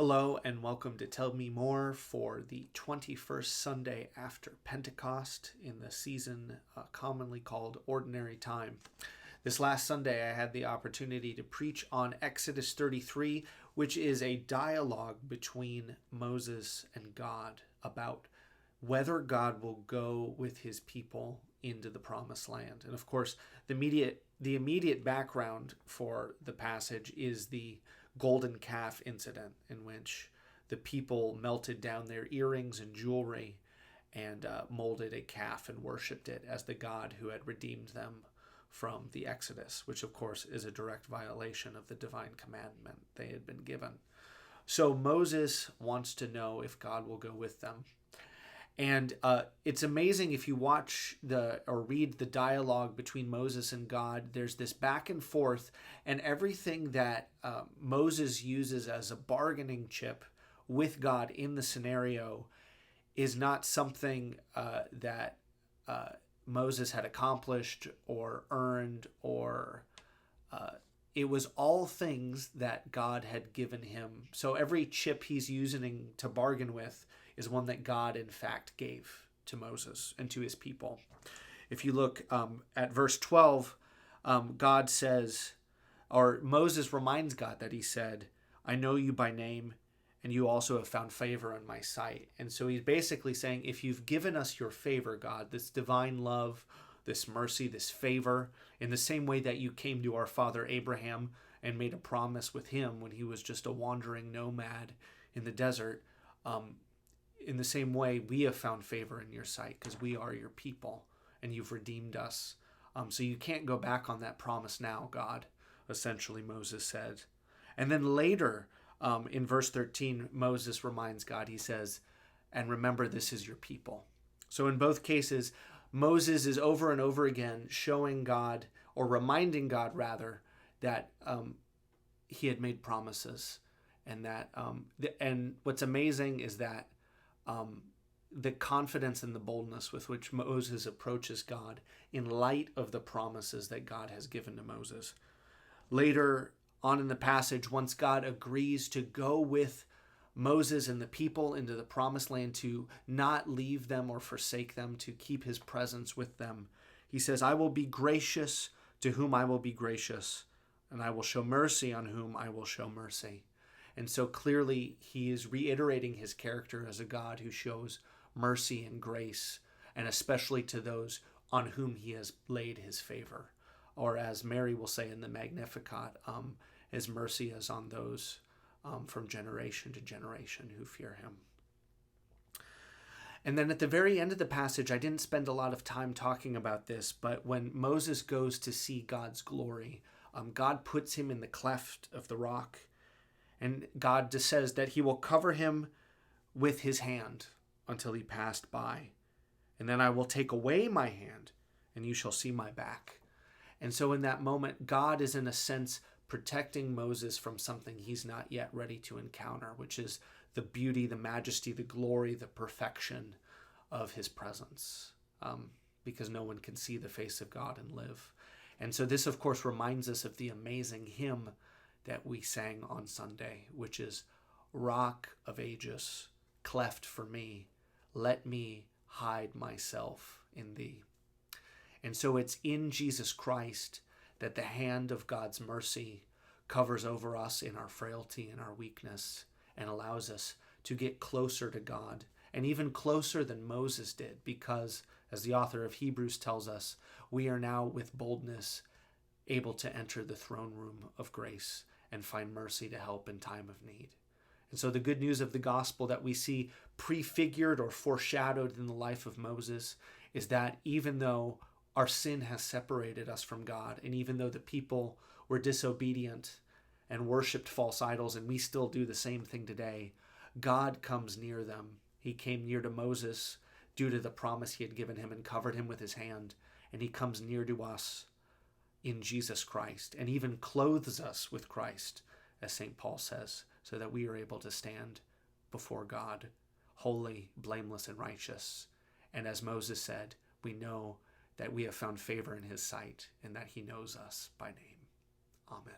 Hello and welcome to Tell Me More for the 21st Sunday After Pentecost in the season commonly called Ordinary Time. This last Sunday I had the opportunity to preach on Exodus 33, which is a dialogue between Moses and God about whether God will go with his people into the promised land. And of course, the immediate background for the passage is the golden calf incident in which the people melted down their earrings and jewelry and molded a calf and worshipped it as the God who had redeemed them from the Exodus, which of course is a direct violation of the divine commandment they had been given. So Moses wants to know if God will go with them. And it's amazing if you watch or read the dialogue between Moses and God. There's this back and forth, and everything that Moses uses as a bargaining chip with God in the scenario is not something that Moses had accomplished or earned, or it was all things that God had given him. So every chip he's using to bargain with is one that God, in fact, gave to Moses and to his people. If you look at verse 12, God says, or Moses reminds God that he said, "I know you by name, and you also have found favor in my sight." And so he's basically saying, if you've given us your favor, God, this divine love, this mercy, this favor, in the same way that you came to our father Abraham and made a promise with him when he was just a wandering nomad in the desert, in the same way, we have found favor in your sight because we are your people and you've redeemed us. So you can't go back on that promise now, God, essentially Moses said. And then later in verse 13, Moses reminds God, he says, "And remember, this is your people." So in both cases, Moses is over and over again showing God, or reminding God rather, that he had made promises. And that and what's amazing is that the confidence and the boldness with which Moses approaches God in light of the promises that God has given to Moses. Later on in the passage, once God agrees to go with Moses and the people into the promised land, to not leave them or forsake them, to keep his presence with them, he says, "I will be gracious to whom I will be gracious, and I will show mercy on whom I will show mercy." And so clearly he is reiterating his character as a God who shows mercy and grace, and especially to those on whom he has laid his favor. Or as Mary will say in the Magnificat, his mercy is on those from generation to generation who fear him. And then at the very end of the passage, I didn't spend a lot of time talking about this, but when Moses goes to see God's glory, God puts him in the cleft of the rock. And God just says that he will cover him with his hand until he passed by. And then I will take away my hand, and you shall see my back. And so in that moment, God is in a sense protecting Moses from something he's not yet ready to encounter, which is the beauty, the majesty, the glory, the perfection of his presence. Because no one can see the face of God and live. And so this, of course, reminds us of the amazing hymn that we sang on Sunday, which is, "Rock of ages, cleft for me, let me hide myself in thee." And so it's in Jesus Christ that the hand of God's mercy covers over us in our frailty and our weakness and allows us to get closer to God, and even closer than Moses did, because, as the author of Hebrews tells us, we are now with boldness able to enter the throne room of grace and find mercy to help in time of need. And so the good news of the gospel that we see prefigured or foreshadowed in the life of Moses is that even though our sin has separated us from God, and even though the people were disobedient and worshipped false idols, and we still do the same thing today, God comes near them. He came near to Moses due to the promise he had given him and covered him with his hand, and he comes near to us in Jesus Christ, and even clothes us with Christ, as St. Paul says, so that we are able to stand before God, holy, blameless, and righteous. And as Moses said, we know that we have found favor in his sight and that he knows us by name. Amen.